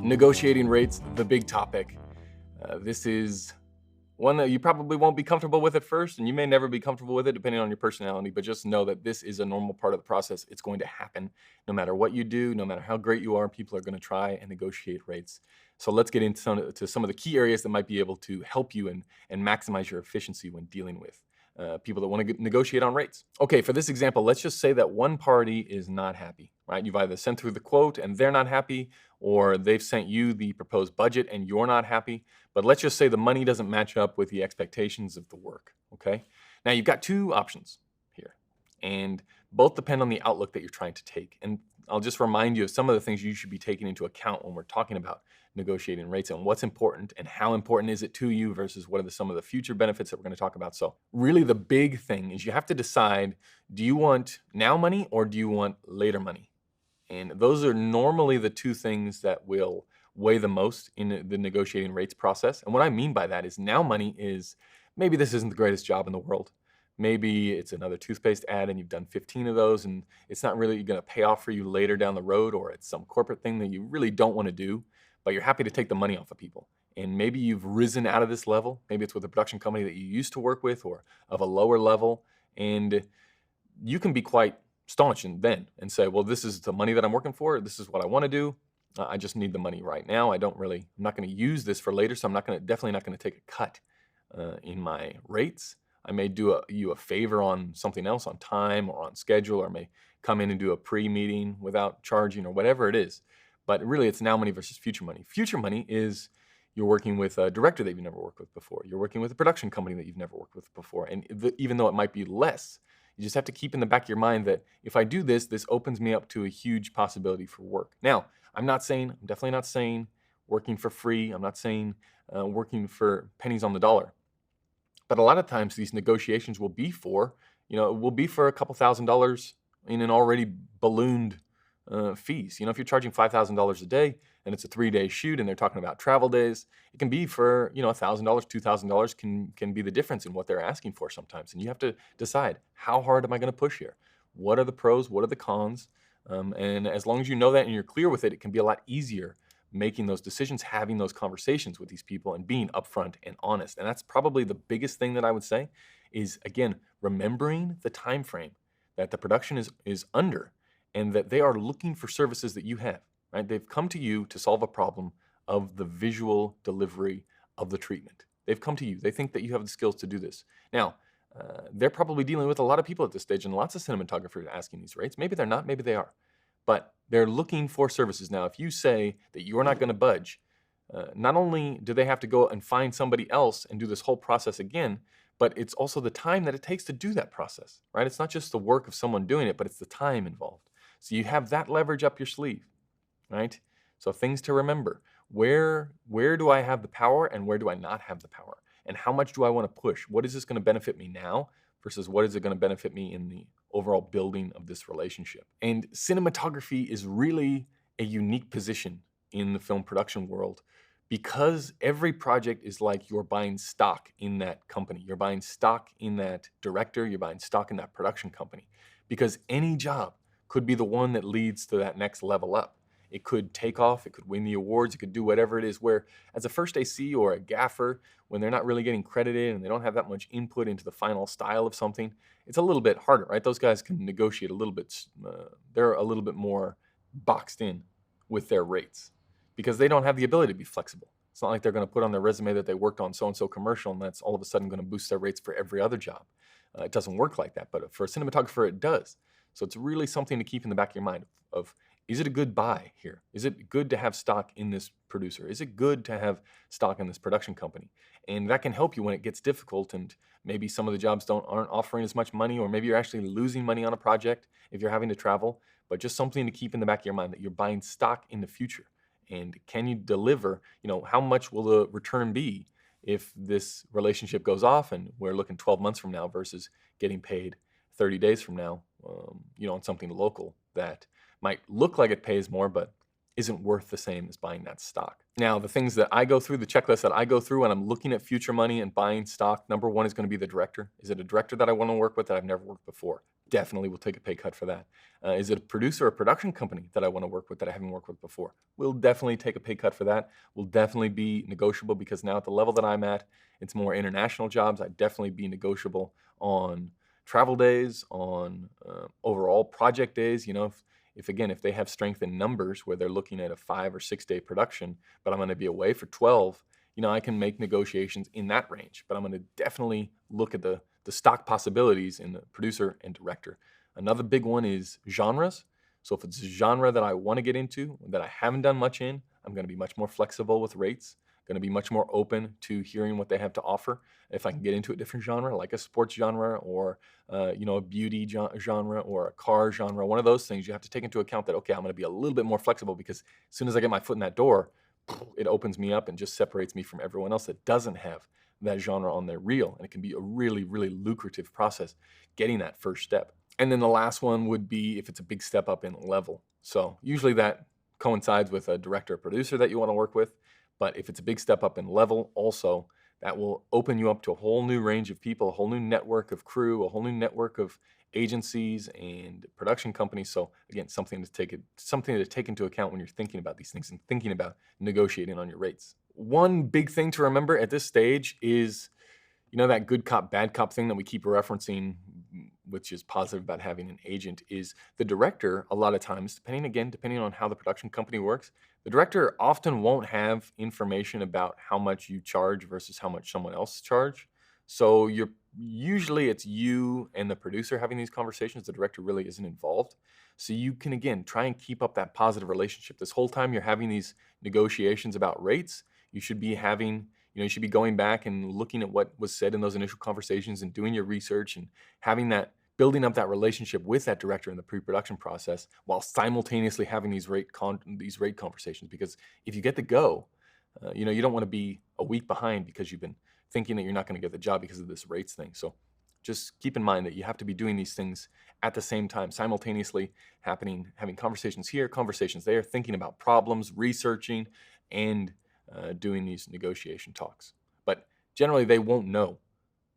Negotiating rates, the big topic. This is one that you probably won't be comfortable with at first, and you may never be comfortable with it depending on your personality, but just know that this is a normal part of the process. It's going to happen no matter what you do, no matter how great you are, people are going to try and negotiate rates. So let's get into some of the key areas that might be able to help you and maximize your efficiency when dealing with people that want to negotiate on rates. Okay, for this example, let's just say that one party is not happy, right? You've either sent through the quote and they're not happy, or they've sent you the proposed budget and you're not happy. But let's just say the money doesn't match up with the expectations of the work, okay? Now you've got two options here, and both depend on the outlook that you're trying to take. And I'll just remind you of some of the things you should be taking into account when we're talking about negotiating rates and what's important and how important is it to you versus what are some of the future benefits that we're going to talk about. So really the big thing is you have to decide, do you want now money or do you want later money? And those are normally the two things that will weigh the most in the negotiating rates process. And what I mean by that is now money is maybe this isn't the greatest job in the world. Maybe it's another toothpaste ad and you've done 15 of those and it's not really going to pay off for you later down the road, or it's some corporate thing that you really don't want to do, but you're happy to take the money off of people. And maybe you've risen out of this level. Maybe it's with a production company that you used to work with or of a lower level. And you can be quite staunch and say, well, this is the money that I'm working for. This is what I want to do. I just need the money right now. I'm not going to use this for later. So I'm definitely not going to take a cut in my rates. I may do you a favor on something else, on time or on schedule, or may come in and do a pre-meeting without charging or whatever it is. But really it's now money versus future money. Future money is you're working with a director that you've never worked with before. You're working with a production company that you've never worked with before. And even though it might be less, you just have to keep in the back of your mind that if I do this, this opens me up to a huge possibility for work. Now, I'm definitely not saying working for free. I'm not saying working for pennies on the dollar. But a lot of times these negotiations will be for a couple $1,000s in an already ballooned fees. If you're charging $5,000 a day and it's a 3-day shoot and they're talking about travel days, it can be for, $1,000, $2,000 can be the difference in what they're asking for sometimes. And you have to decide, how hard am I going to push here? What are the pros? What are the cons? And as long as you know that and you're clear with it, it can be a lot easier making those decisions, having those conversations with these people and being upfront and honest. And that's probably the biggest thing that I would say is, again, remembering the time frame that the production is under, and that they are looking for services that you have, right? They've come to you to solve a problem of the visual delivery of the treatment. They've come to you. They think that you have the skills to do this. Now, they're probably dealing with a lot of people at this stage and lots of cinematographers asking these rates. Maybe they're not, maybe they are. But they're looking for services. Now, if you say that you're not going to budge, not only do they have to go and find somebody else and do this whole process again, but it's also the time that it takes to do that process, right? It's not just the work of someone doing it, but it's the time involved. So you have that leverage up your sleeve, right? So things to remember. Where do I have the power and where do I not have the power? And how much do I want to push? What is this going to benefit me now versus what is it going to benefit me in the overall building of this relationship? And cinematography is really a unique position in the film production world because every project is like you're buying stock in that company. You're buying stock in that director. You're buying stock in that production company, because any job could be the one that leads to that next level up. It could take off, it could win the awards, it could do whatever it is, where as a first AC or a gaffer, when they're not really getting credited and they don't have that much input into the final style of something, it's a little bit harder, right? Those guys can negotiate a little bit, they're a little bit more boxed in with their rates because they don't have the ability to be flexible. It's not like they're going to put on their resume that they worked on so-and-so commercial and that's all of a sudden going to boost their rates for every other job. It doesn't work like that, but for a cinematographer, it does. So it's really something to keep in the back of your mind of, is it a good buy here? Is it good to have stock in this producer? Is it good to have stock in this production company? And that can help you when it gets difficult and maybe some of the jobs aren't offering as much money, or maybe you're actually losing money on a project if you're having to travel, but just something to keep in the back of your mind that you're buying stock in the future. And can you deliver, how much will the return be if this relationship goes off and we're looking 12 months from now versus getting paid 30 days from now, on something local that might look like it pays more, but isn't worth the same as buying that stock. Now, the things that I go through, the checklist that I go through when I'm looking at future money and buying stock, number one is going to be the director. Is it a director that I want to work with that I've never worked before? Definitely will take a pay cut for that. Is it a producer or production company that I want to work with that I haven't worked with before? We'll definitely take a pay cut for that. Will definitely be negotiable because now at the level that I'm at, it's more international jobs. I'd definitely be negotiable on travel days, on overall project days. If again, if they have strength in numbers where they're looking at a 5 or 6 day production, but I'm going to be away for 12, I can make negotiations in that range. But I'm going to definitely look at the stock possibilities in the producer and director. Another big one is genres. So if it's a genre that I want to get into that I haven't done much in, I'm going to be much more flexible with rates. Going to be much more open to hearing what they have to offer. If I can get into a different genre, like a sports genre or a beauty genre or a car genre, one of those things, you have to take into account that, okay, I'm going to be a little bit more flexible because as soon as I get my foot in that door, it opens me up and just separates me from everyone else that doesn't have that genre on their reel. And it can be a really, really lucrative process getting that first step. And then the last one would be if it's a big step up in level. So usually that coincides with a director or producer that you want to work with. But if it's a big step up in level, also, that will open you up to a whole new range of people, a whole new network of crew, a whole new network of agencies and production companies. So again, something to take into account when you're thinking about these things and thinking about negotiating on your rates. One big thing to remember at this stage is, that good cop, bad cop thing that we keep referencing, which is positive about having an agent, is the director, a lot of times, depending on how the production company works, the director often won't have information about how much you charge versus how much someone else charge. So usually it's you and the producer having these conversations. The director really isn't involved. So you can, again, try and keep up that positive relationship. This whole time you're having these negotiations about rates, you should be going back and looking at what was said in those initial conversations and doing your research and building up that relationship with that director in the pre-production process while simultaneously having these rate conversations. Because if you get the go, you don't want to be a week behind because you've been thinking that you're not going to get the job because of this rates thing. So just keep in mind that you have to be doing these things at the same time, simultaneously having conversations here, conversations there, thinking about problems, researching, and doing these negotiation talks. But generally, they won't know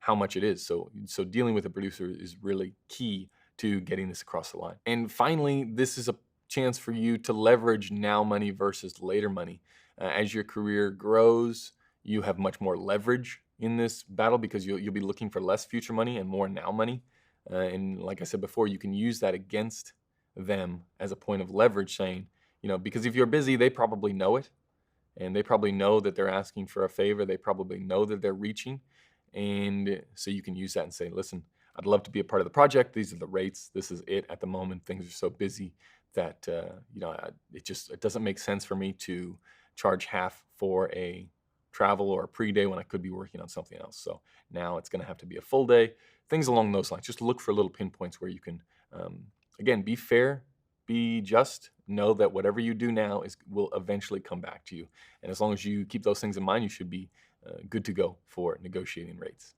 how much it is. So dealing with a producer is really key to getting this across the line. And finally, this is a chance for you to leverage now money versus later money. As your career grows, you have much more leverage in this battle because you'll be looking for less future money and more now money. And like I said before, you can use that against them as a point of leverage, saying, because if you're busy, they probably know it. And they probably know that they're asking for a favor. They probably know that they're reaching. And so you can use that and say, listen, I'd love to be a part of the project. These are the rates. This is it at the moment. Things are so busy that, it doesn't make sense for me to charge half for a travel or a pre-day when I could be working on something else. So now it's going to have to be a full day, things along those lines. Just look for little pinpoints where you can, again, be fair, be just, know that whatever you do now will eventually come back to you. And as long as you keep those things in mind, you should be good to go for negotiating rates.